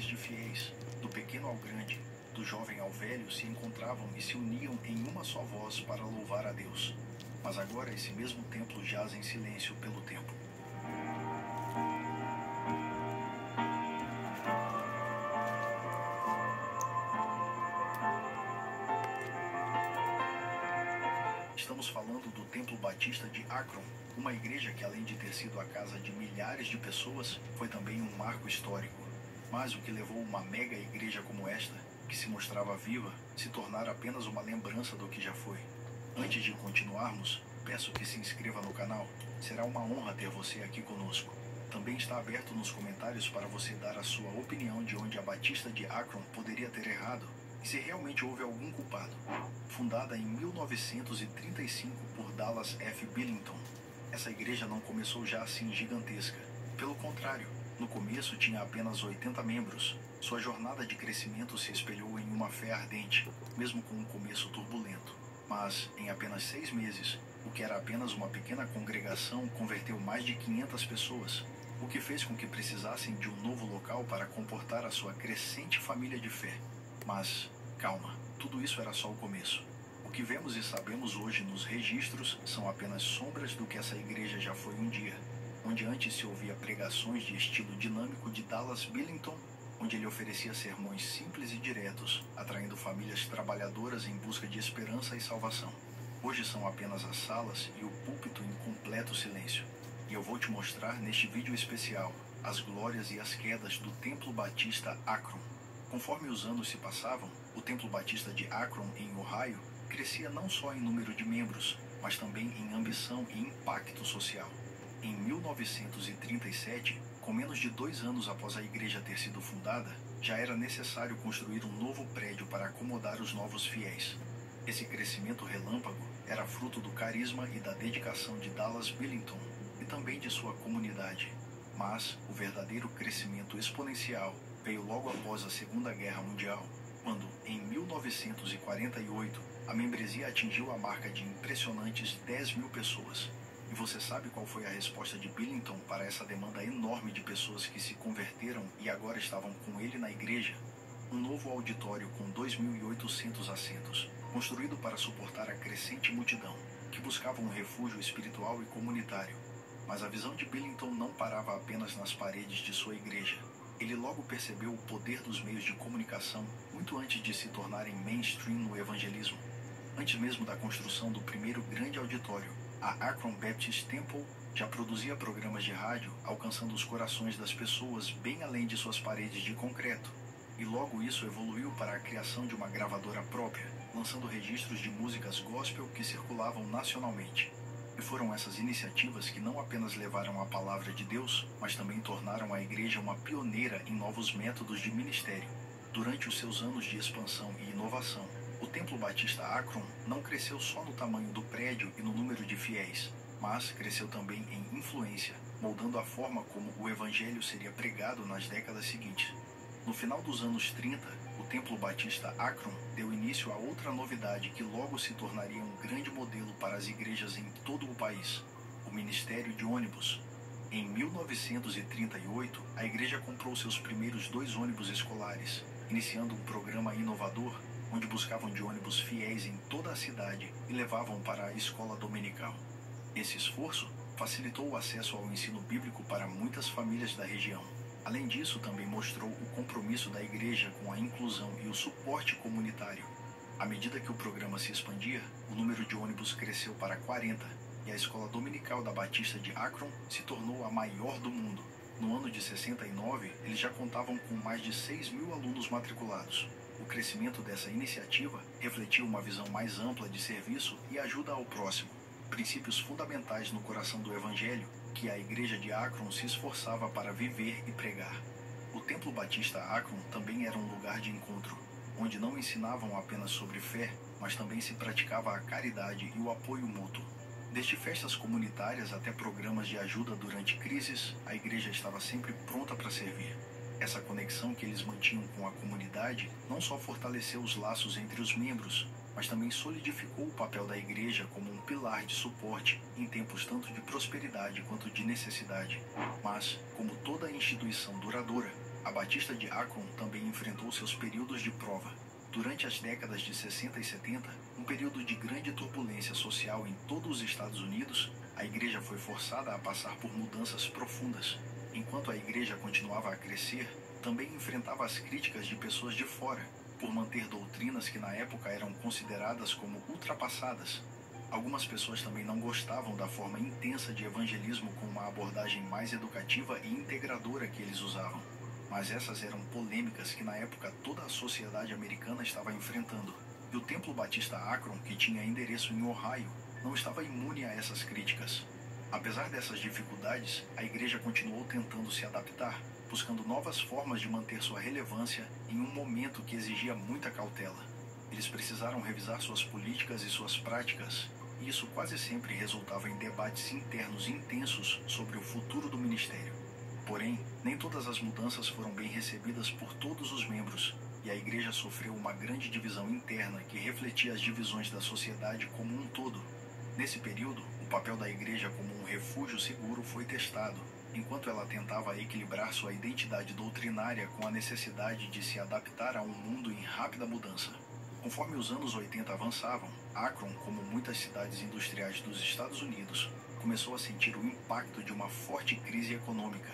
milhares de fiéis, do pequeno ao grande, do jovem ao velho, se encontravam e se uniam em uma só voz para louvar a Deus. Mas agora esse mesmo templo jaz em silêncio pelo tempo. Estamos falando do Templo Batista de Akron, uma igreja que, além de ter sido a casa de milhares de pessoas, foi também um marco histórico. Mas o que levou uma mega igreja como esta, que se mostrava viva, se tornar apenas uma lembrança do que já foi. Antes de continuarmos, peço que se inscreva no canal. Será uma honra ter você aqui conosco. Também está aberto nos comentários para você dar a sua opinião de onde a Batista de Akron poderia ter errado e se realmente houve algum culpado. Fundada em 1935 por Dallas F. Billington, essa igreja não começou já assim gigantesca. Pelo contrário, no começo tinha apenas 80 membros. Sua jornada de crescimento se espelhou em uma fé ardente, mesmo com um começo turbulento. Mas, em apenas 6 meses, o que era apenas uma pequena congregação converteu mais de 500 pessoas, o que fez com que precisassem de um novo local para comportar a sua crescente família de fé. Mas, calma, tudo isso era só o começo. O que vemos e sabemos hoje nos registros são apenas sombras do que essa igreja já foi um dia, onde antes se ouvia pregações de estilo dinâmico de Dallas Billington, onde ele oferecia sermões simples e diretos, atraindo famílias trabalhadoras em busca de esperança e salvação. Hoje são apenas as salas e o púlpito em completo silêncio. E eu vou te mostrar neste vídeo especial as glórias e as quedas do Templo Batista Akron. Conforme os anos se passavam, o Templo Batista de Akron, em Ohio, crescia não só em número de membros, mas também em ambição e impacto social. Em 1937, com menos de 2 anos após a igreja ter sido fundada, já era necessário construir um novo prédio para acomodar os novos fiéis. Esse crescimento relâmpago era fruto do carisma e da dedicação de Dallas Billington e também de sua comunidade. Mas o verdadeiro crescimento exponencial veio logo após a Segunda Guerra Mundial, quando, em 1948, a membresia atingiu a marca de impressionantes 10.000 pessoas. E você sabe qual foi a resposta de Billington para essa demanda enorme de pessoas que se converteram e agora estavam com ele na igreja? Um novo auditório com 2.800 assentos, construído para suportar a crescente multidão, que buscava um refúgio espiritual e comunitário. Mas a visão de Billington não parava apenas nas paredes de sua igreja. Ele logo percebeu o poder dos meios de comunicação muito antes de se tornarem mainstream no evangelismo. Antes mesmo da construção do primeiro grande auditório, a Akron Baptist Temple já produzia programas de rádio, alcançando os corações das pessoas bem além de suas paredes de concreto. E logo isso evoluiu para a criação de uma gravadora própria, lançando registros de músicas gospel que circulavam nacionalmente. E foram essas iniciativas que não apenas levaram a palavra de Deus, mas também tornaram a igreja uma pioneira em novos métodos de ministério. Durante os seus anos de expansão e inovação, o Templo Batista Akron não cresceu só no tamanho do prédio e no número de fiéis, mas cresceu também em influência, moldando a forma como o evangelho seria pregado nas décadas seguintes. No final dos anos 30, o Templo Batista Akron deu início a outra novidade que logo se tornaria um grande modelo para as igrejas em todo o país: o ministério de ônibus. Em 1938, a igreja comprou seus primeiros 2 ônibus escolares, iniciando um programa inovador onde buscavam de ônibus fiéis em toda a cidade e levavam para a escola dominical. Esse esforço facilitou o acesso ao ensino bíblico para muitas famílias da região. Além disso, também mostrou o compromisso da igreja com a inclusão e o suporte comunitário. À medida que o programa se expandia, o número de ônibus cresceu para 40 e a escola dominical da Batista de Akron se tornou a maior do mundo. No ano de 69, eles já contavam com mais de 6.000 alunos matriculados. O crescimento dessa iniciativa refletiu uma visão mais ampla de serviço e ajuda ao próximo, princípios fundamentais no coração do Evangelho que a igreja de Akron se esforçava para viver e pregar. O Templo Batista Akron também era um lugar de encontro, onde não ensinavam apenas sobre fé, mas também se praticava a caridade e o apoio mútuo. Desde festas comunitárias até programas de ajuda durante crises, a igreja estava sempre pronta para servir. Essa conexão que eles mantinham com a comunidade não só fortaleceu os laços entre os membros, mas também solidificou o papel da igreja como um pilar de suporte em tempos tanto de prosperidade quanto de necessidade. Mas, como toda instituição duradoura, A Batista de Akron também enfrentou seus períodos de prova. Durante as décadas de 60 e 70, um período de grande turbulência social em todos os Estados Unidos, a igreja foi forçada a passar por mudanças profundas. Enquanto a igreja continuava a crescer, também enfrentava as críticas de pessoas de fora, por manter doutrinas que na época eram consideradas como ultrapassadas. Algumas pessoas também não gostavam da forma intensa de evangelismo com uma abordagem mais educativa e integradora que eles usavam. Mas essas eram polêmicas que na época toda a sociedade americana estava enfrentando. E o Templo Batista Akron, que tinha endereço em Ohio, não estava imune a essas críticas. Apesar dessas dificuldades, a igreja continuou tentando se adaptar, buscando novas formas de manter sua relevância em um momento que exigia muita cautela. Eles precisaram revisar suas políticas e suas práticas, e isso quase sempre resultava em debates internos intensos sobre o futuro do ministério. Porém, nem todas as mudanças foram bem recebidas por todos os membros, e a igreja sofreu uma grande divisão interna que refletia as divisões da sociedade como um todo. Nesse período, o papel da igreja como um refúgio seguro foi testado, enquanto ela tentava equilibrar sua identidade doutrinária com a necessidade de se adaptar a um mundo em rápida mudança. Conforme os anos 80 avançavam, Akron, como muitas cidades industriais dos Estados Unidos, começou a sentir o impacto de uma forte crise econômica.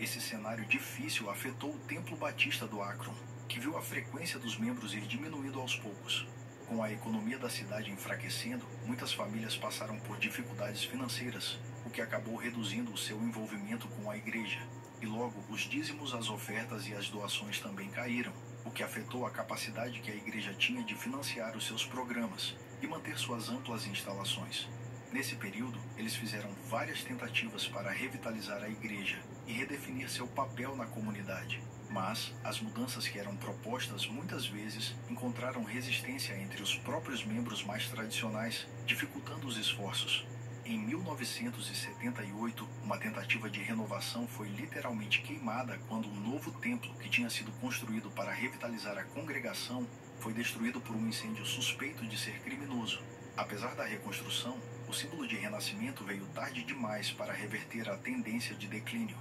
Esse cenário difícil afetou o Templo Batista do Akron, que viu a frequência dos membros ir diminuindo aos poucos. Com a economia da cidade enfraquecendo, muitas famílias passaram por dificuldades financeiras, o que acabou reduzindo o seu envolvimento com a igreja. E logo, os dízimos, as ofertas e as doações também caíram, o que afetou a capacidade que a igreja tinha de financiar os seus programas e manter suas amplas instalações. Nesse período, eles fizeram várias tentativas para revitalizar a igreja e redefinir seu papel na comunidade. Mas as mudanças que eram propostas muitas vezes encontraram resistência entre os próprios membros mais tradicionais, dificultando os esforços. Em 1978, uma tentativa de renovação foi literalmente queimada quando um novo templo que tinha sido construído para revitalizar a congregação foi destruído por um incêndio suspeito de ser criminoso. Apesar da reconstrução, o símbolo de renascimento veio tarde demais para reverter a tendência de declínio.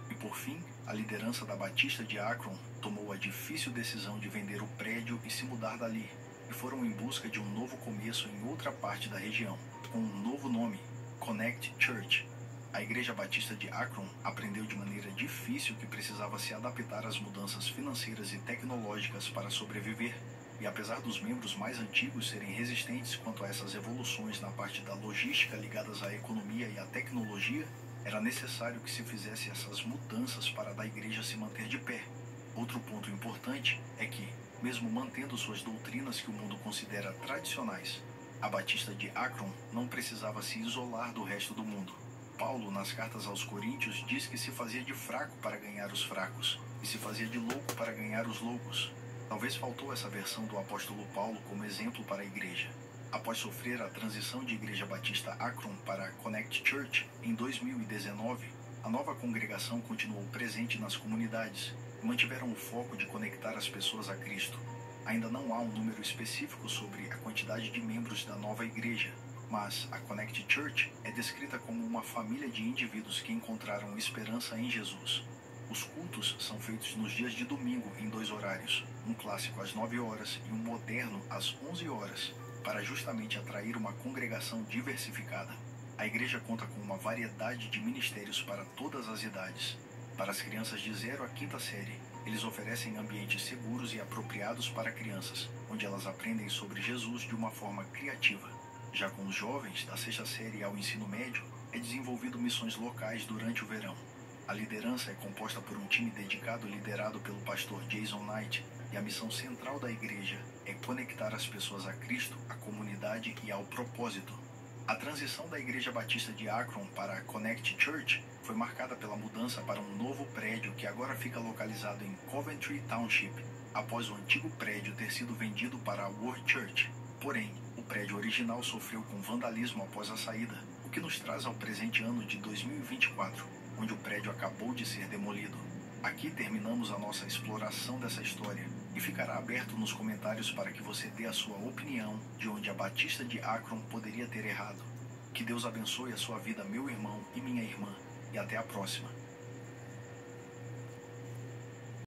E por fim, a liderança da Batista de Akron tomou a difícil decisão de vender o prédio e se mudar dali, e foram em busca de um novo começo em outra parte da região, com um novo nome, Connect Church. A Igreja Batista de Akron aprendeu de maneira difícil que precisava se adaptar às mudanças financeiras e tecnológicas para sobreviver, e apesar dos membros mais antigos serem resistentes quanto a essas evoluções na parte da logística ligadas à economia e à tecnologia, era necessário que se fizesse essas mudanças para a igreja se manter de pé. Outro ponto importante é que, mesmo mantendo suas doutrinas que o mundo considera tradicionais, a Batista de Akron não precisava se isolar do resto do mundo. Paulo, nas cartas aos Coríntios, diz que se fazia de fraco para ganhar os fracos, e se fazia de louco para ganhar os loucos. Talvez faltou essa versão do apóstolo Paulo como exemplo para a igreja. Após sofrer a transição de Igreja Batista Akron para Connect Church em 2019, a nova congregação continuou presente nas comunidades e mantiveram o foco de conectar as pessoas a Cristo. Ainda não há um número específico sobre a quantidade de membros da nova igreja, mas a Connect Church é descrita como uma família de indivíduos que encontraram esperança em Jesus. Os cultos são feitos nos dias de domingo em 2 horários, um clássico às 9 horas e um moderno às 11 horas, para justamente atrair uma congregação diversificada. A igreja conta com uma variedade de ministérios para todas as idades. Para as crianças de 0 à 5ª série, eles oferecem ambientes seguros e apropriados para crianças, onde elas aprendem sobre Jesus de uma forma criativa. Já com os jovens, da 6ª série ao ensino médio, é desenvolvido missões locais durante o verão. A liderança é composta por um time dedicado liderado pelo pastor Jason Knight, e a missão central da igreja é conectar as pessoas a Cristo, à comunidade e ao propósito. A transição da Igreja Batista de Akron para a Connect Church foi marcada pela mudança para um novo prédio que agora fica localizado em Coventry Township, após o antigo prédio ter sido vendido para a World Church. Porém, o prédio original sofreu com vandalismo após a saída, o que nos traz ao presente ano de 2024, onde o prédio acabou de ser demolido. Aqui terminamos a nossa exploração dessa história e ficará aberto nos comentários para que você dê a sua opinião de onde a Batista de Akron poderia ter errado. Que Deus abençoe a sua vida, meu irmão e minha irmã, e até a próxima.